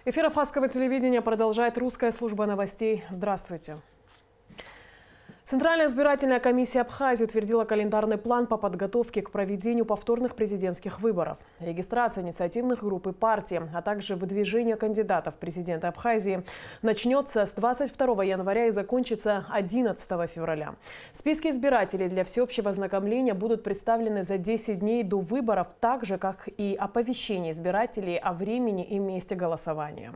Эфир Абхазского телевидения продолжает русская служба новостей. Здравствуйте. Центральная избирательная комиссия Абхазии утвердила календарный план по подготовке к проведению повторных президентских выборов. Регистрация инициативных групп и партий, а также выдвижение кандидатов в президенты Абхазии начнется с 22 января и закончится 11 февраля. Списки избирателей для всеобщего ознакомления будут представлены за 10 дней до выборов, так же, как и оповещение избирателей о времени и месте голосования.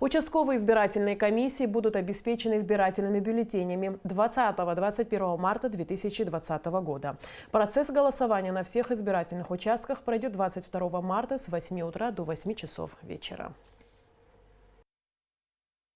Участковые избирательные комиссии будут обеспечены избирательными бюллетенями 20-21 марта 2020 года. Процесс голосования на всех избирательных участках пройдет 22 марта с 8 утра до 8 часов вечера.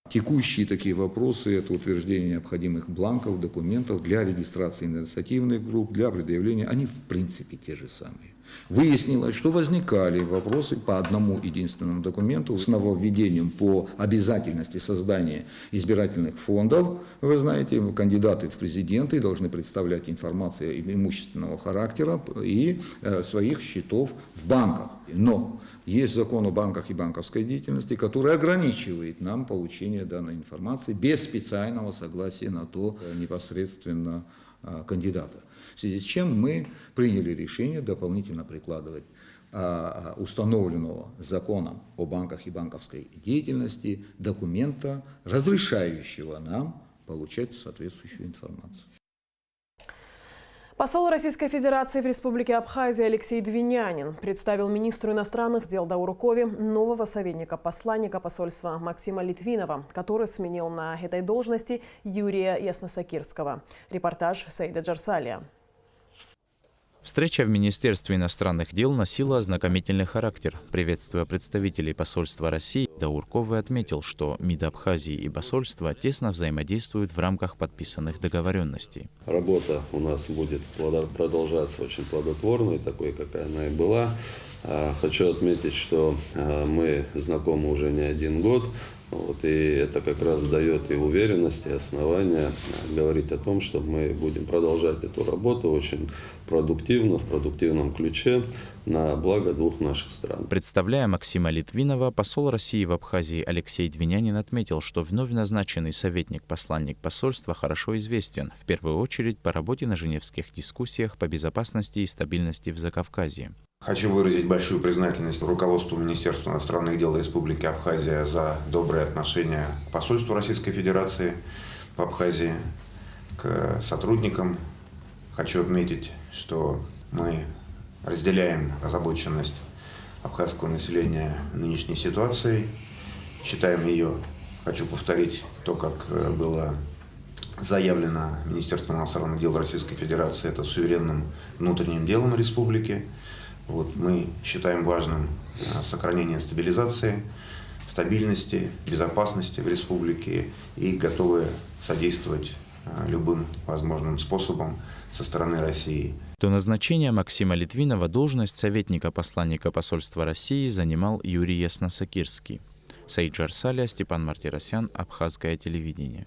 Текущие такие вопросы – это утверждение необходимых бланков, документов для регистрации инициативных групп, для предъявления. Они в принципе те же самые. Выяснилось, что возникали вопросы по одному единственному документу с нововведением по обязательности создания избирательных фондов. Вы знаете, кандидаты в президенты должны представлять информацию имущественного характера и своих счетов в банках. Но есть закон о банках и банковской деятельности, который ограничивает нам получение данной информации без специального согласия на то непосредственно кандидата. В связи с чем мы приняли решение дополнительно прикладывать установленного законом о банках и банковской деятельности документа, разрешающего нам получать соответствующую информацию. Посол Российской Федерации в Республике Абхазия Алексей Двинянин представил министру иностранных дел Дауркове нового советника-посланника посольства Максима Литвинова, который сменил на этой должности Юрия Ясносакирского. Репортаж Саида Джарсалия. Встреча в Министерстве иностранных дел носила ознакомительный характер. Приветствуя представителей посольства России, Даурков отметил, что МИД Абхазии и посольство тесно взаимодействуют в рамках подписанных договоренностей. Работа у нас будет продолжаться очень плодотворной, такой, какая она и была. Хочу отметить, что мы знакомы уже не один год. И это как раз дает и уверенность, и основания говорить о том, что мы будем продолжать эту работу очень продуктивно, в продуктивном ключе, на благо двух наших стран. Представляя Максима Литвинова, посол России в Абхазии Алексей Двинянин отметил, что вновь назначенный советник-посланник посольства хорошо известен, в первую очередь по работе на женевских дискуссиях по безопасности и стабильности в Закавказье. Хочу выразить большую признательность руководству Министерства иностранных дел Республики Абхазия за добрые отношения к посольству Российской Федерации в Абхазии, к сотрудникам. Хочу отметить, что мы разделяем озабоченность абхазского населения нынешней ситуацией, считаем ее, хочу повторить то, как было заявлено Министерством иностранных дел Российской Федерации, это суверенным внутренним делом республики. Мы считаем важным сохранение стабилизации, стабильности, безопасности в республике и готовы содействовать любым возможным способом со стороны России. До назначения Максима Литвинова должность советника-посланника посольства России занимал Юрий Ясносакирский. Саид Джарсалия, Степан Мартиросян, Абхазское телевидение.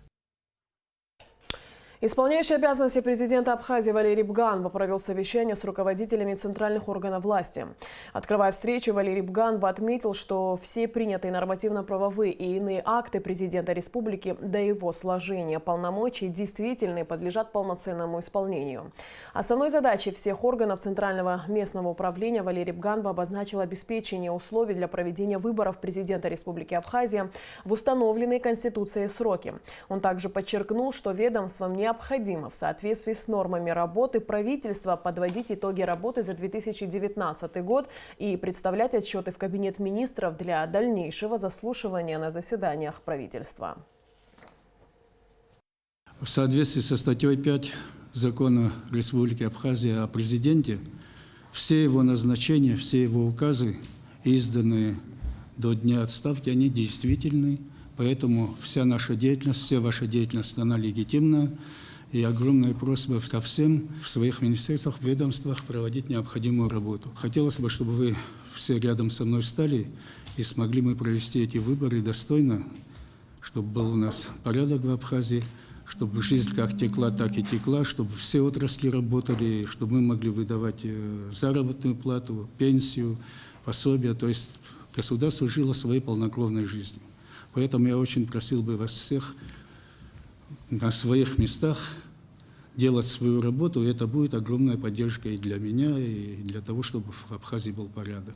Исполняющий обязанности президента Абхазии Валерий Бганба провел совещание с руководителями центральных органов власти. Открывая встречу, Валерий Бганба отметил, что все принятые нормативно-правовые и иные акты президента республики до его сложения полномочий действительно подлежат полноценному исполнению. Основной задачей всех органов Центрального местного управления Валерий Бганба обозначил обеспечение условий для проведения выборов президента Республики Абхазия в установленные Конституцией сроки. Он также подчеркнул, что ведомствам необходимо в соответствии с нормами работы правительства подводить итоги работы за 2019 год и представлять отчеты в Кабинет министров для дальнейшего заслушивания на заседаниях правительства. В соответствии со статьей 5 Закона Республики Абхазия о президенте, все его назначения, все его указы, изданные до дня отставки, они действительны. Поэтому вся наша деятельность, вся ваша деятельность, она легитимна. И огромная просьба ко всем в своих министерствах, ведомствах проводить необходимую работу. Хотелось бы, чтобы вы все рядом со мной встали и смогли мы провести эти выборы достойно, чтобы был у нас порядок в Абхазии, чтобы жизнь как текла, так и текла, чтобы все отрасли работали, чтобы мы могли выдавать заработную плату, пенсию, пособия, то есть государство жило своей полнокровной жизнью. Поэтому я очень просил бы вас всех на своих местах делать свою работу, и это будет огромная поддержка и для меня, и для того, чтобы в Абхазии был порядок.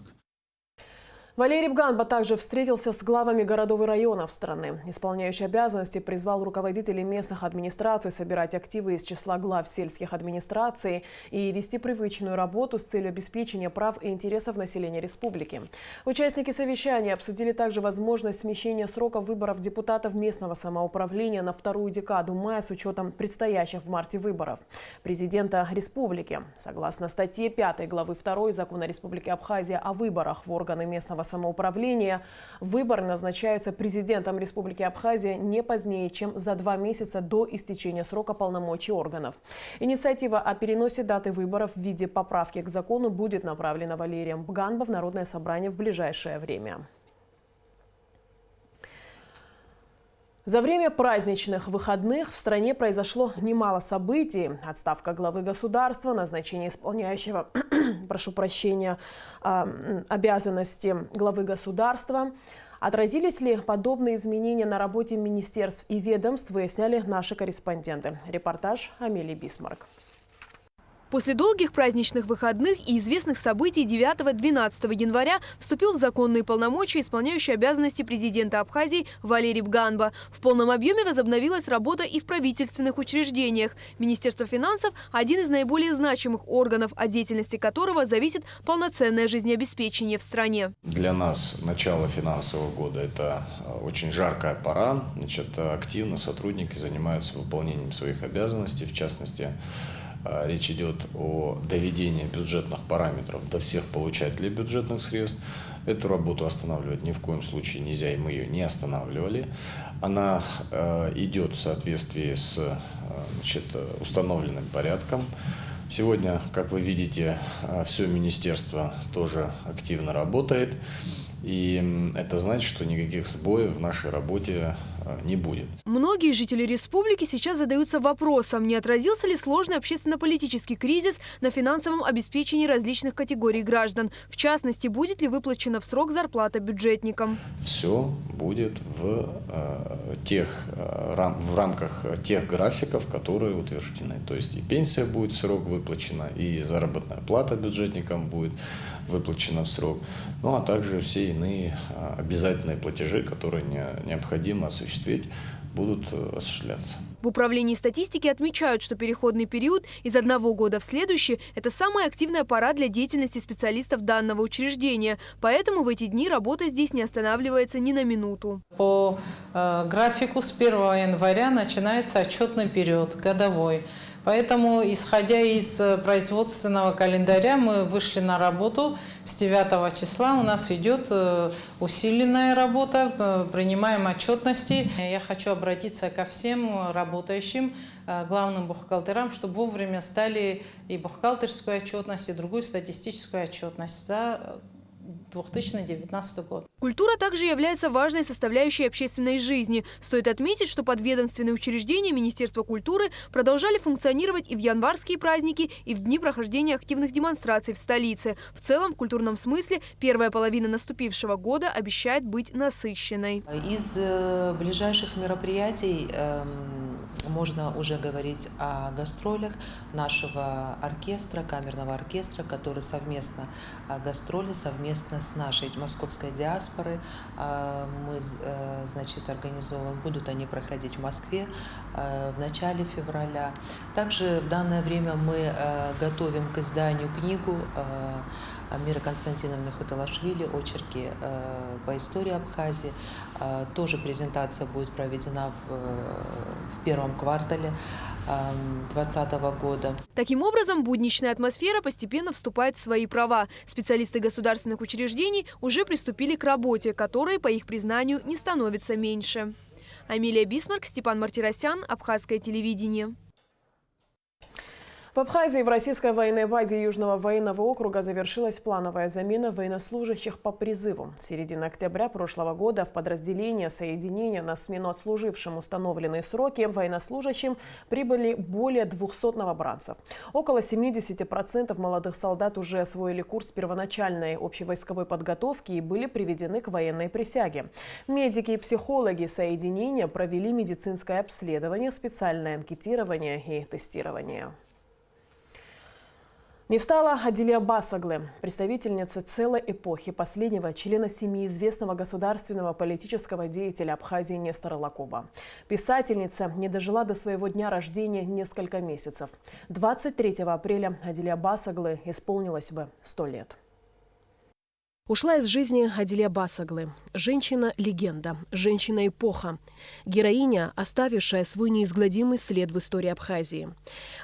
Валерий Бганба также встретился с главами городов и районов страны. Исполняющий обязанности призвал руководителей местных администраций собирать активы из числа глав сельских администраций и вести привычную работу с целью обеспечения прав и интересов населения республики. Участники совещания обсудили также возможность смещения срока выборов депутатов местного самоуправления на вторую декаду мая с учетом предстоящих в марте выборов президента республики. Согласно статье 5 главы 2 Закона Республики Абхазия о выборах в органы местного самоуправления, выборы назначаются президентом Республики Абхазия не позднее, чем за 2 месяца до истечения срока полномочий органов. Инициатива о переносе даты выборов в виде поправки к закону будет направлена Валерием Бганба в Народное собрание в ближайшее время. За время праздничных выходных в стране произошло немало событий. Отставка главы государства, назначение исполняющего, обязанности главы государства. Отразились ли подобные изменения на работе министерств и ведомств, выясняли наши корреспонденты. Репортаж Амелии Бисмарк. После долгих праздничных выходных и известных событий 9-12 января вступил в законные полномочия исполняющий обязанности президента Абхазии Валерий Бганба. В полном объеме возобновилась работа и в правительственных учреждениях. Министерство финансов – один из наиболее значимых органов, от деятельности которого зависит полноценное жизнеобеспечение в стране. Для нас начало финансового года – это очень жаркая пора. Активно сотрудники занимаются выполнением своих обязанностей, в частности, речь идет о доведении бюджетных параметров до всех получателей бюджетных средств. Эту работу останавливать ни в коем случае нельзя, и мы ее не останавливали. Она идет в соответствии с установленным порядком. Сегодня, как вы видите, все министерство тоже активно работает. И это значит, что никаких сбоев в нашей работе не будет. Многие жители республики сейчас задаются вопросом, не отразился ли сложный общественно-политический кризис на финансовом обеспечении различных категорий граждан. В частности, будет ли выплачена в срок зарплата бюджетникам. Все будет в рамках тех графиков, которые утверждены. То есть и пенсия будет в срок выплачена, и заработная плата бюджетникам будет выплачена в срок, ну а также все иные обязательные платежи, которые необходимо осуществить, будут осуществляться. В управлении статистики отмечают, что переходный период из одного года в следующий – это самая активная пора для деятельности специалистов данного учреждения. Поэтому в эти дни работа здесь не останавливается ни на минуту. По графику с 1 января начинается отчетный период, годовой. Поэтому, исходя из производственного календаря, мы вышли на работу с 9 числа. У нас идет усиленная работа, принимаем отчетности. Я хочу обратиться ко всем работающим главным бухгалтерам, чтобы вовремя сдали и бухгалтерскую отчетность, и другую статистическую отчетность за 2019 год. Культура также является важной составляющей общественной жизни. Стоит отметить, что подведомственные учреждения Министерства культуры продолжали функционировать и в январские праздники, и в дни прохождения активных демонстраций в столице. В целом, в культурном смысле, первая половина наступившего года обещает быть насыщенной. Из ближайших мероприятий можно уже говорить о гастролях нашего оркестра, камерного оркестра, который совместно гастроли, совместно с нашей московской диаспорой мы, организовываем. Будут они проходить в Москве в начале февраля. Также в данное время мы готовим к изданию книгу Миры Константиновны Хуталашвили «Очерки по истории Абхазии». Тоже презентация будет проведена в первом квартале 2020 года. Таким образом, будничная атмосфера постепенно вступает в свои права. Специалисты государственных учреждений уже приступили к работе, которая, по их признанию, не становится меньше. Амелия Бисмарк, Степан Мартиросян, Абхазское телевидение. В Абхазии в российской военной базе Южного военного округа завершилась плановая замена военнослужащих по призыву. С середины октября прошлого года в подразделение соединения на смену отслужившим установленные сроки военнослужащим прибыли более 200 новобранцев. Около 70% молодых солдат уже освоили курс первоначальной общевойсковой подготовки и были приведены к военной присяге. Медики и психологи соединения провели медицинское обследование, специальное анкетирование и тестирование. Не стала Адилия Басаглы, представительница целой эпохи, последнего члена семьи известного государственного политического деятеля Абхазии Нестора Лакоба. Писательница не дожила до своего дня рождения несколько месяцев. 23 апреля Адилия Басаглы исполнилось бы 100 лет. Ушла из жизни Адилия Басаглы. Женщина-легенда, женщина-эпоха. Героиня, оставившая свой неизгладимый след в истории Абхазии.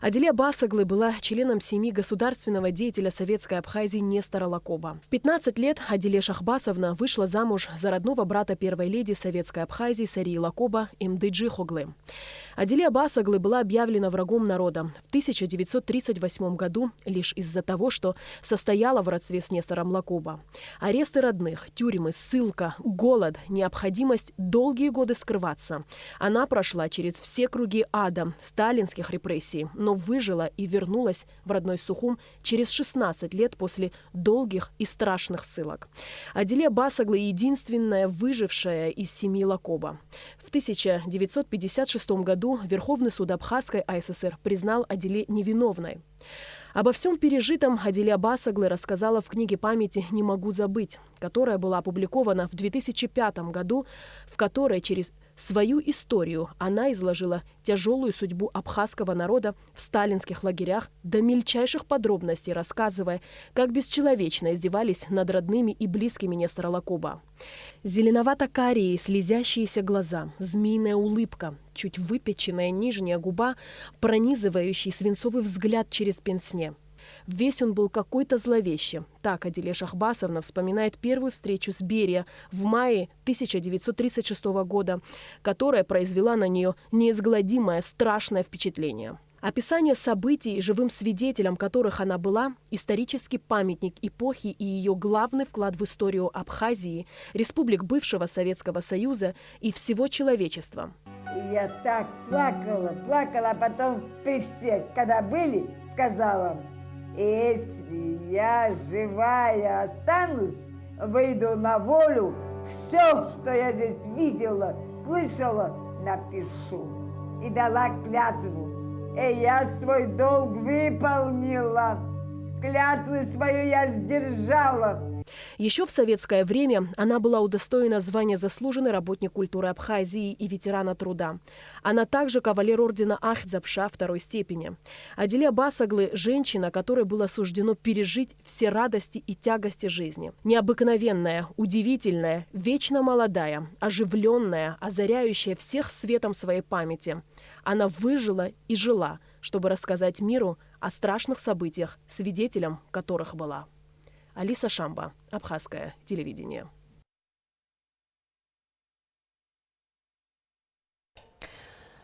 Адилия Басаглы была членом семьи государственного деятеля советской Абхазии Нестора Лакоба. В 15 лет Адилия Шахбасовна вышла замуж за родного брата первой леди советской Абхазии Сарии Лакоба Мдыджи Хоглы. Адилия Басаглы была объявлена врагом народа в 1938 году лишь из-за того, что состояла в родстве с Нестором Лакоба. Аресты родных, тюрьмы, ссылка, голод, необходимость долгие годы скрываться. Она прошла через все круги ада, сталинских репрессий, но выжила и вернулась в родной Сухум через 16 лет после долгих и страшных ссылок. Адилия Басаглы – единственная выжившая из семьи Лакоба. В 1956 году Верховный суд Абхазской АССР признал Адиле невиновной. Обо всем пережитом Адилия Басаглы рассказала в книге памяти «Не могу забыть», которая была опубликована в 2005 году, в которой через свою историю она изложила тяжелую судьбу абхазского народа в сталинских лагерях до мельчайших подробностей, рассказывая, как бесчеловечно издевались над родными и близкими Нестора Лакоба. Зеленовато-карие слезящиеся глаза, змеиная улыбка, чуть выпеченная нижняя губа, пронизывающий свинцовый взгляд через пенсне. Весь он был какой-то зловещий. Так Адилия Шахбасовна вспоминает первую встречу с Берия в мае 1936 года, которая произвела на нее неизгладимое страшное впечатление. Описание событий, живым свидетелем которых она была, исторический памятник эпохи и ее главный вклад в историю Абхазии, республик бывшего Советского Союза и всего человечества. Я так плакала, а потом при всех, когда были, сказала: если я живая останусь, выйду на волю, все, что я здесь видела, слышала, напишу. И дала клятву. И я свой долг выполнила. Клятву свою я сдержала. Еще в советское время она была удостоена звания «Заслуженный работник культуры Абхазии» и ветерана труда. Она также кавалер ордена Ахтзапша второй степени. Адилия Басаглы – женщина, которой было суждено пережить все радости и тягости жизни. Необыкновенная, удивительная, вечно молодая, оживленная, озаряющая всех светом своей памяти. Она выжила и жила, чтобы рассказать миру о страшных событиях, свидетелем которых была. Алиса Шамба, Абхазское телевидение.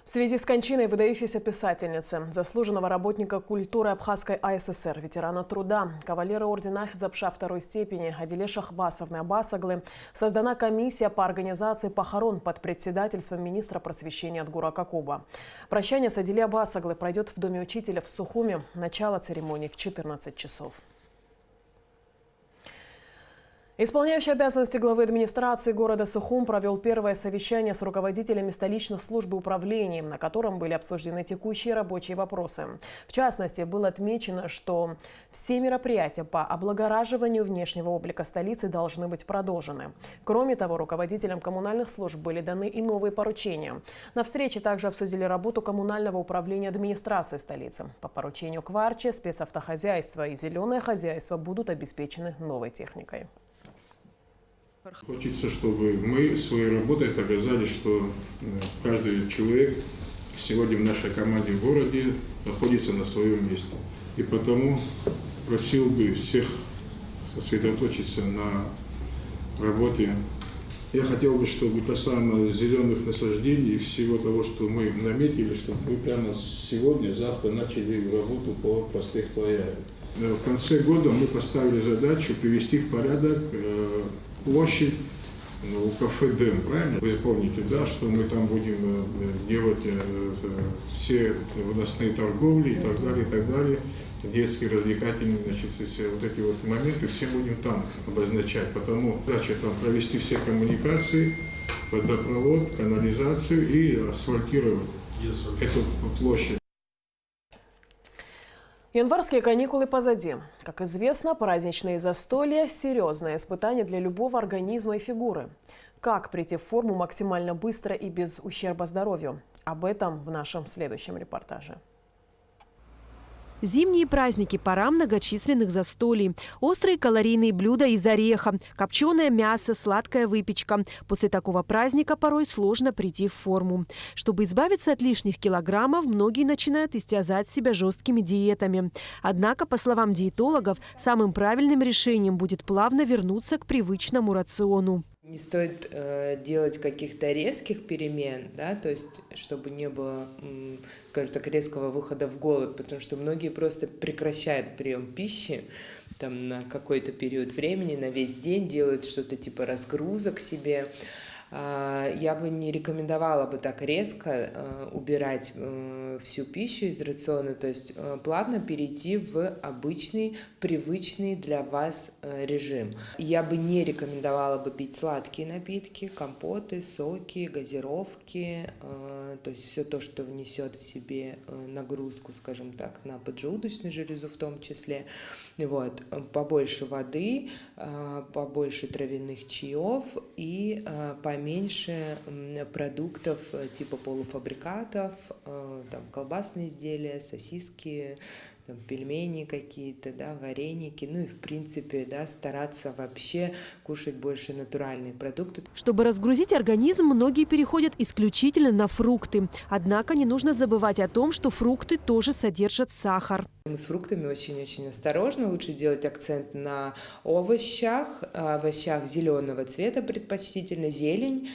В связи с кончиной выдающейся писательницы, заслуженного работника культуры Абхазской АССР, ветерана труда, кавалера ордена Ахтзапша второй степени Адиле Шахбасовны Басаглы создана комиссия по организации похорон под председательством министра просвещения Адгура Какуба. Прощание с Адиле Басаглы пройдет в Доме учителя в Сухуме. Начало церемонии в 14 часов. Исполняющий обязанности главы администрации города Сухум провел первое совещание с руководителями столичных служб и управлений, на котором были обсуждены текущие рабочие вопросы. В частности, было отмечено, что все мероприятия по облагораживанию внешнего облика столицы должны быть продолжены. Кроме того, руководителям коммунальных служб были даны и новые поручения. На встрече также обсудили работу коммунального управления администрации столицы. По поручению Кварчи спецавтохозяйство и зеленое хозяйство будут обеспечены новой техникой. Хочется, чтобы мы своей работой доказали, что каждый человек сегодня в нашей команде в городе находится на своем месте. И потому просил бы всех сосредоточиться на работе Я хотел бы, чтобы касаемо зеленых насаждений и всего того, что мы наметили, чтобы мы прямо сегодня, завтра начали работу по проспекту Аяры. В конце года мы поставили задачу привести в порядок площадь у кафе «Дэн», правильно? Вы помните, да, что мы там будем делать все выносные торговли и так далее, детские, развлекательные, значит, вот эти вот моменты все будем там обозначать. Потому задача там провести все коммуникации, водопровод, канализацию и асфальтировать эту площадь. Январские каникулы позади. Как известно, праздничные застолья – серьезное испытание для любого организма и фигуры. Как прийти в форму максимально быстро и без ущерба здоровью? Об этом в нашем следующем репортаже. Зимние праздники – пора многочисленных застолий. Острые калорийные блюда из ореха, копченое мясо, сладкая выпечка. После такого праздника порой сложно прийти в форму. Чтобы избавиться от лишних килограммов, многие начинают истязать себя жесткими диетами. Однако, по словам диетологов, самым правильным решением будет плавно вернуться к привычному рациону. Не стоит делать каких-то резких перемен, да, то есть чтобы не было, скажем так, резкого выхода в голод, потому что многие просто прекращают прием пищи там, на какой-то период времени, на весь день, делают что-то типа разгрузок себе. Я бы не рекомендовала бы так резко убирать всю пищу из рациона, то есть плавно перейти в обычный, привычный для вас режим. Я бы не рекомендовала бы пить сладкие напитки, компоты, соки, газировки, то есть все то, что внесет в себе нагрузку, скажем так, на поджелудочную железу в том числе. Вот. Побольше воды, побольше травяных чаев и поменьше продуктов типа полуфабрикатов, там, колбасные изделия, сосиски, там, пельмени какие-то, да, вареники, ну и в принципе, да, стараться вообще кушать больше натуральные продукты. Чтобы разгрузить организм, многие переходят исключительно на фрукты. Однако не нужно забывать о том, что фрукты тоже содержат сахар. Мы с фруктами очень-очень осторожно. Лучше делать акцент на овощах зеленого цвета предпочтительно, зелень,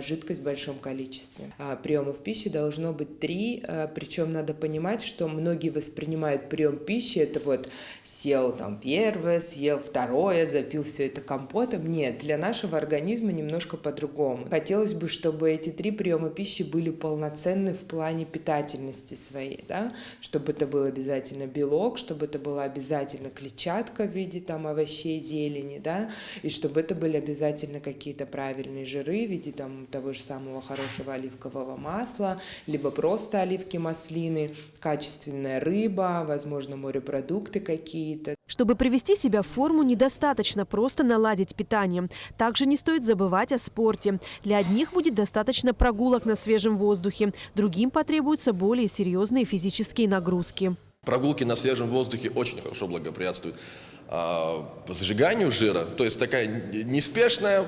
жидкость в большом количестве. Приемов пищи должно быть 3, причем надо понимать, что многие воспринимают прием пищи, это вот съел там первое, съел второе, запил все это компотом. Нет, для нашего организма немножко по-другому. Хотелось бы, чтобы эти 3 приема пищи были полноценны в плане питательности своей, да? Чтобы это был обязательно белок, чтобы это была обязательно клетчатка в виде там овощей, зелени, да, и чтобы это были обязательно какие-то правильные жиры в виде там того же самого хорошего оливкового масла, либо просто оливки маслины, качественная рыба, возможно, морепродукты какие-то. Чтобы привести себя в форму, недостаточно просто наладить питание. Также не стоит забывать о спорте. Для одних будет достаточно прогулок на свежем воздухе, другим потребуются более серьезные физические нагрузки. Прогулки на свежем воздухе очень хорошо благоприятствуют сжиганию жира, то есть такая неспешная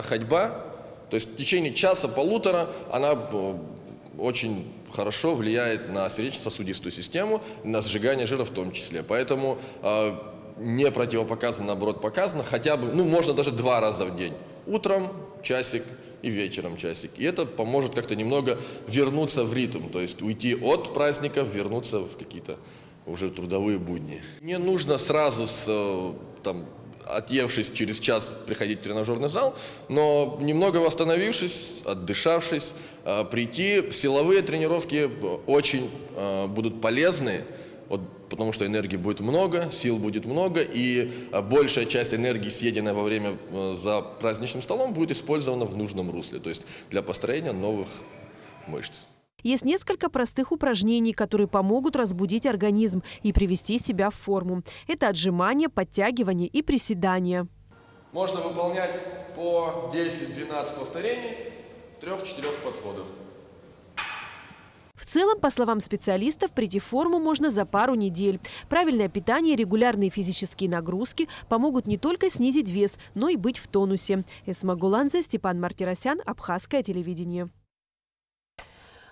ходьба, то есть в течение часа-полутора она очень хорошо влияет на сердечно-сосудистую систему, на сжигание жира в том числе. Поэтому не противопоказано, наоборот показано, хотя бы, можно даже 2 раза в день. Утром часик и вечером часик. И это поможет как-то немного вернуться в ритм, то есть уйти от праздников, вернуться в какие-то уже трудовые будни. Не нужно сразу, отъевшись через час, приходить в тренажерный зал, но немного восстановившись, отдышавшись, прийти. Силовые тренировки очень будут полезны, потому что энергии будет много, сил будет много, и большая часть энергии, съеденная во время за праздничным столом, будет использована в нужном русле, то есть для построения новых мышц. Есть несколько простых упражнений, которые помогут разбудить организм и привести себя в форму. Это отжимания, подтягивания и приседания. Можно выполнять по 10-12 повторений в 3-4 подходах. В целом, по словам специалистов, прийти в форму можно за пару недель. Правильное питание и регулярные физические нагрузки помогут не только снизить вес, но и быть в тонусе. Эсма Гуланзе, Степан Мартиросян, Абхазское телевидение.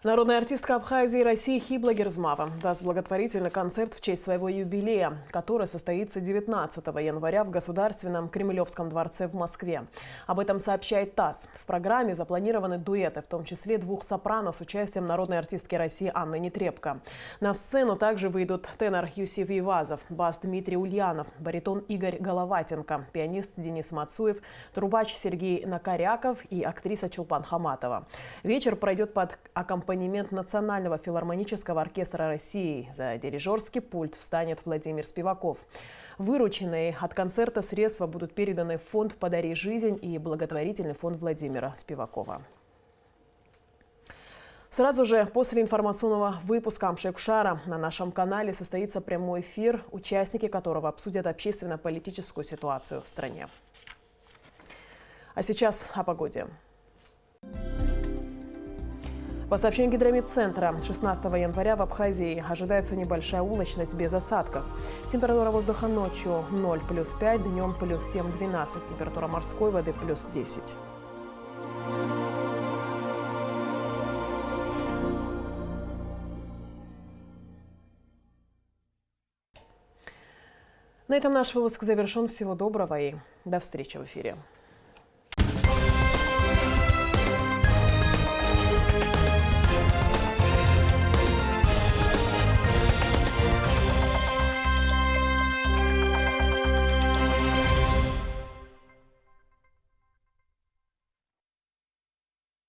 Народная артистка Абхазии и России Хибла Герзмава даст благотворительный концерт в честь своего юбилея, который состоится 19 января в Государственном Кремлевском дворце в Москве. Об этом сообщает ТАСС. В программе запланированы дуэты, в том числе 2 сопрано с участием народной артистки России Анны Нетребко. На сцену также выйдут тенор Юсиф Ивазов, бас Дмитрий Ульянов, баритон Игорь Головатенко, пианист Денис Мацуев, трубач Сергей Накаряков и актриса Чулпан Хаматова. Вечер пройдет под аккомпанемент Национального филармонического оркестра России. За дирижерский пульт встанет Владимир Спиваков. Вырученные от концерта средства будут переданы в фонд «Подари жизнь» и благотворительный фонд Владимира Спивакова. Сразу же после информационного выпуска Амшекушара на нашем канале состоится прямой эфир, участники которого обсудят общественно-политическую ситуацию в стране. А сейчас о погоде. По сообщению Гидрометцентра, 16 января в Абхазии ожидается небольшая облачность без осадков. Температура воздуха ночью 0 плюс 5, днем плюс 7-12. Температура морской воды плюс 10. На этом наш выпуск завершен. Всего доброго и до встречи в эфире.